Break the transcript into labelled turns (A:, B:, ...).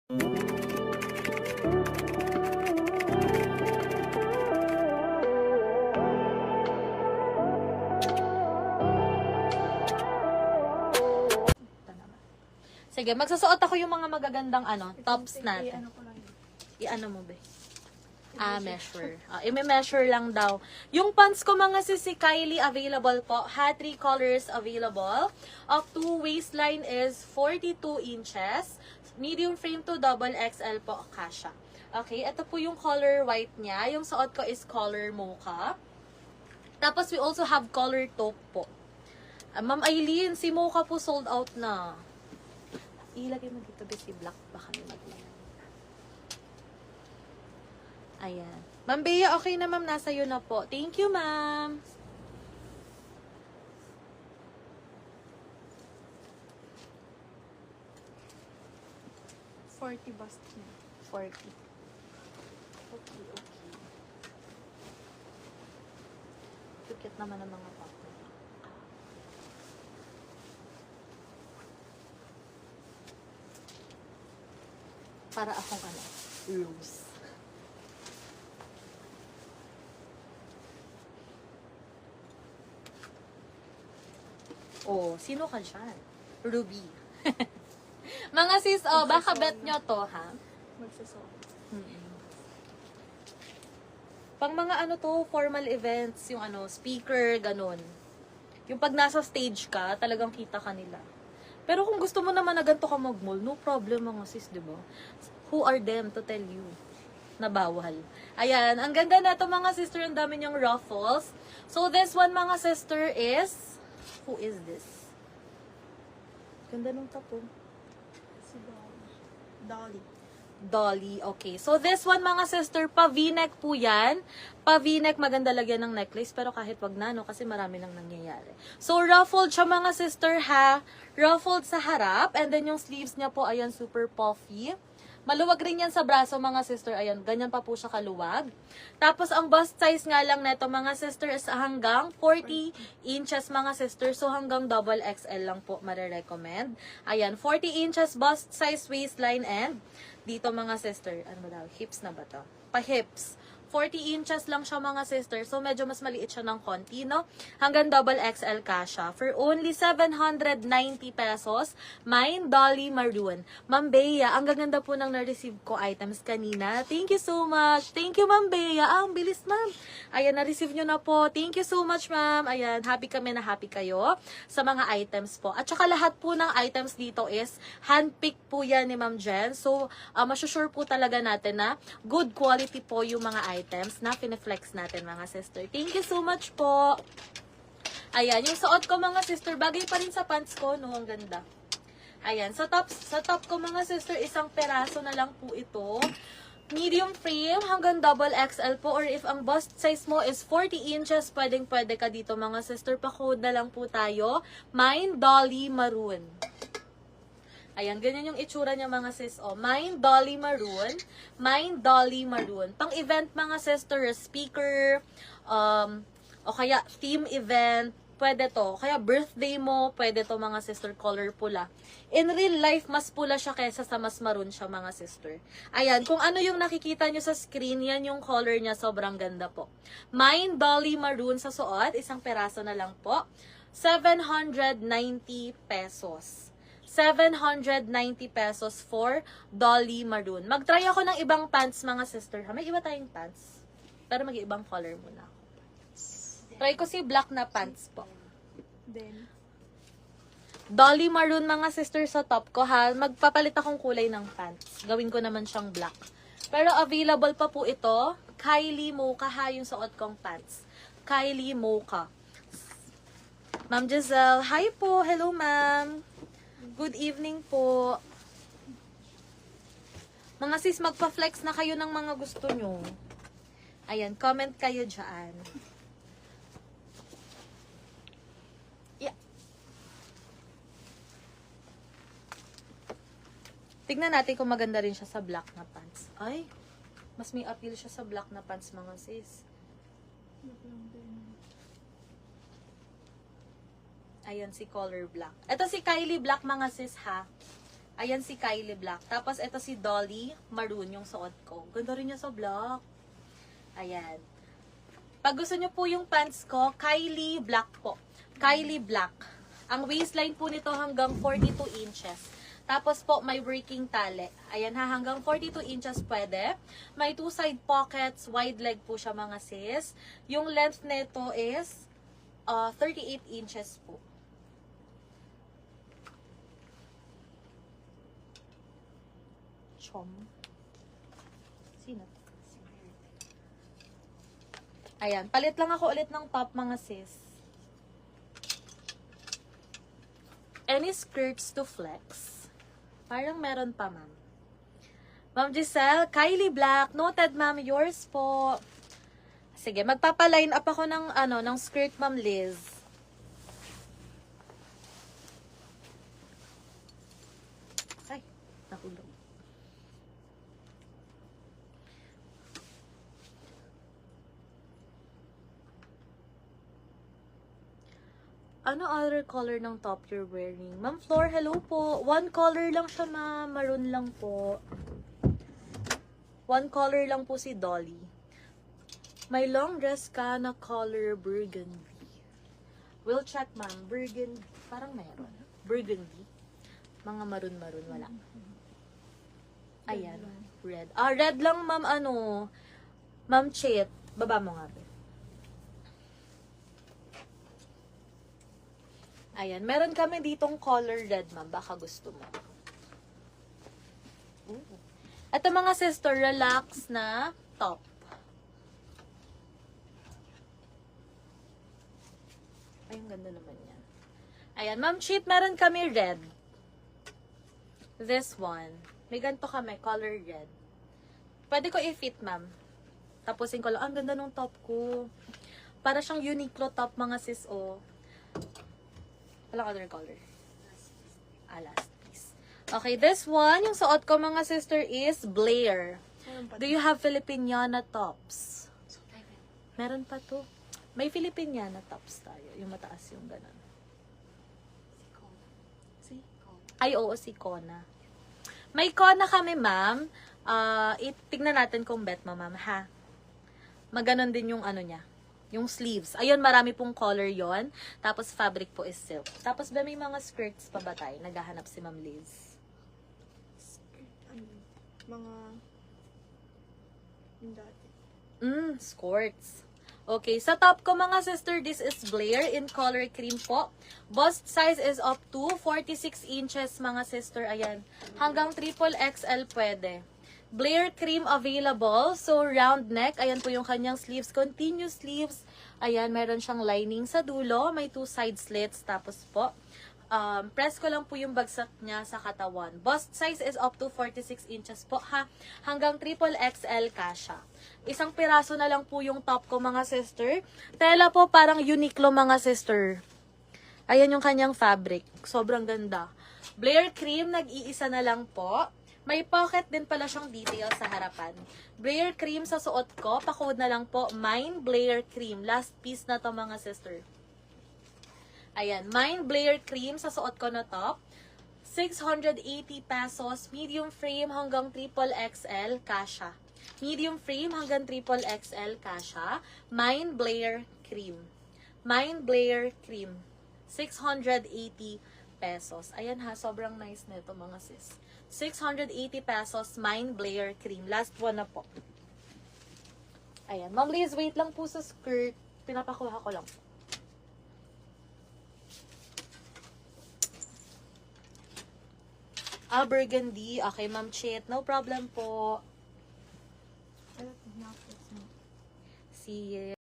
A: Sige, magsusuot ako yung mga magagandang tops natin. I-ano mo ba? Measure. I-measure lang daw. Yung pants ko mga sis, si Kylie available po. Ha, 3 colors available. Up to waistline is 42 inches. Medium frame to double XL po, kasha. Okay, ito po yung color white niya. Yung suot ko is color mocha. Tapos we also have color taupe po. Ma'am Aileen, si mocha po sold out na. Ilagay mo dito si black, baka may maglayan. Ayan. Ma'am Bea, okay na ma'am, nasa iyo na po. Thank you ma'am. $40 bust niya. 40. Okay. Tukit naman ang mga papo. Para akong loose. Oh, sino ka dyan? Ruby. Mga sis, baka bet nyo to, ha?
B: Magsasawa.
A: Pang mga formal events, yung speaker, ganun. Yung pag nasa stage ka, talagang kita ka nila. Pero kung gusto mo naman na ganito ka mag-mall, no problem mga sis, di ba? Who are them to tell you na bawal? Ayan, ang ganda na ito mga sister, ang dami niyang ruffles. So this one mga sister is, who is this? Ganda nung tapo.
B: Si Dolly.
A: Dolly, okay. So this one mga sister, pa-v-neck po yan. Pa-v-neck, maganda lagyan ng necklace, pero kahit wag na, no, kasi marami nang nangyayari. So ruffled siya mga sister ha. Ruffled sa harap, and then yung sleeves niya po, ayan, super puffy. Maluwag rin yan sa braso mga sister, ayan, ganyan pa po siya kaluwag. Tapos ang bust size nga lang neto mga sister is hanggang 40 inches mga sister, so hanggang double XL lang po marirecommend. Ayan, 40 inches bust size waistline, and dito mga sister, ano ba daw, hips na ba to? Pa-hips. 40 inches lang siya mga sister. So, medyo mas maliit siya ng konti, no? Hanggang double XL kasha. For only 790 pesos. Mine, Dolly Maroon. Ma'am Bea, ang gaganda po ng na-receive ko items kanina. Thank you so much. Thank you, Ma'am Bea. Ang bilis, ma'am. Ayan, na-receive nyo na po. Thank you so much, ma'am. Ayan, happy kami na happy kayo sa mga items po. At saka lahat po ng items dito is handpick po yan ni Ma'am Jen. So, masusure po talaga natin na good quality po yung mga items na pineflex natin mga sister. Thank you so much po. Ayan, yung suot ko mga sister, bagay pa rin sa pants ko, no? Ang ganda. Ayan, sa top ko mga sister, isang peraso na lang po ito. Medium frame hanggang double XL po, or if ang bust size mo is 40 inches, pwede ka dito mga sister. Pa-code na lang po tayo. Mine, Dolly Maroon. Ayan, ganyan yung itsura niya mga sis. Mine, Dolly Maroon. Mine, Dolly Maroon. Pang-event mga sister, speaker, o kaya theme event, pwede to. Kaya birthday mo, pwede to mga sister, color pula. In real life, mas pula siya kaysa sa mas maroon siya mga sister. Ayan, kung ano yung nakikita nyo sa screen, yan yung color niya, sobrang ganda po. Mine, Dolly Maroon sa suot, isang peraso na lang po. 790 pesos. 790 pesos for Dolly Maroon. Mag-try ako ng ibang pants, mga sister. May iba tayong pants. Pero mag-ibang color muna ako. Try ko si black na pants po.
B: Then,
A: Dolly Maroon, mga sister, sa top ko, ha. Magpapalit akong kulay ng pants. Gawin ko naman siyang black. Pero available pa po ito. Kylie Mocha, ha, yung suot kong pants. Kylie Mocha. Ma'am Giselle, hi po. Hello, ma'am. Good evening po. Mga sis, magpa-flex na kayo ng mga gusto nyo. Ayan, comment kayo dyan. Yeah. Tignan natin kung maganda rin siya sa black na pants. Ay, mas may appeal siya sa black na pants mga sis. Ayan, si color black. Ito si Kylie Black mga sis ha. Ayan si Kylie Black. Tapos, ito si Dolly Maroon, yung suot ko. Ganda rin niya sa black. Ayan. Pag gusto nyo po yung pants ko, Kylie Black po. Kylie Black. Ang waistline po nito hanggang 42 inches. Tapos po, may breaking tali. Ayan ha, hanggang 42 inches pwede. May 2 side pockets, wide leg po siya mga sis. Yung length nito is 38 inches po. Chom. Sino to? Ayan, palit lang ako ulit ng top mga sis. Any skirts to flex? Parang meron pa, ma'am. Ma'am Giselle, Kylie Black, noted ma'am, yours po. Sige, magpapa-line up ako ng ng skirt, ma'am Liz. Ay, nahulog. Ano other color ng top you're wearing? Ma'am Flor, hello po. One color lang siya, ma'am. Maroon lang po. One color lang po si Dolly. May long dress ka na color burgundy. We'll check, ma'am. Burgundy. Parang meron. Burgundy. Mga maroon-maroon. Wala. Ayan. Red. Red lang, ma'am. Ma'am Chit. Baba mo nga. Ayan, meron kami ditong color red, ma'am. Baka gusto mo. Ito mga sister, relax na top. Ay, ang ganda naman yan. Ayan, ma'am Cheat, meron kami red. This one. May ganito kami, color red. Pwede ko i-fit, ma'am. Tapusin ko lang. Ang ganda ng top ko. Para siyang Uniqlo top, mga sis, oh. Walang other color. Last piece. Okay, this one, yung suot ko mga sister is Blair. Do you have Filipiniana tops? Meron pa to. May Filipiniana tops tayo. Yung mataas yung ganun. Ay, oo, si Kona. May Kona kami, ma'am. Tignan natin kung bet mo, ma'am, ha? Maganon din yung niya. Yung sleeves. Ayun, marami pong color yon. Tapos, fabric po is silk. Tapos, ba may mga skirts pa ba tayo? Naghahanap si Ma'am Liz.
B: Mga yung dati.
A: Skirts. Okay, sa top ko mga sister, this is Blair in color cream po. Bust size is up to 46 inches mga sister. Ayan. Hanggang triple XL pwede. Blair cream available. So, round neck. Ayan po yung kanyang sleeves. Continuous sleeves. Ayan, meron siyang lining sa dulo. May 2 side slits. Tapos po, press ko lang po yung bagsak niya sa katawan. Bust size is up to 46 inches po, ha? Hanggang triple XL kasha. Isang piraso na lang po yung top ko, mga sister. Tela po, parang Uniqlo, mga sister. Ayan yung kanyang fabric. Sobrang ganda. Blair cream, nag-iisa na lang po. May pocket din pala siyang detail sa harapan. Blair cream sa suot ko. Pa-code na lang po. Mine Blair cream. Last piece na to mga sister. Ayan. Mine Blair cream sa suot ko na top. 680 pesos. Medium frame hanggang triple XL. Kasha. Medium frame hanggang triple XL. Kasha. Mine Blair cream. Mine Blair cream. 680 pesos. Ayan ha. Sobrang nice nito mga sis. 680 pesos, Mine Blair cream. Last one na po. Ayan. Ma'am Liz, wait lang po sa skirt. Pinapakuha ko lang. Burgundy. Okay, Ma'am Chit. No problem po. See you.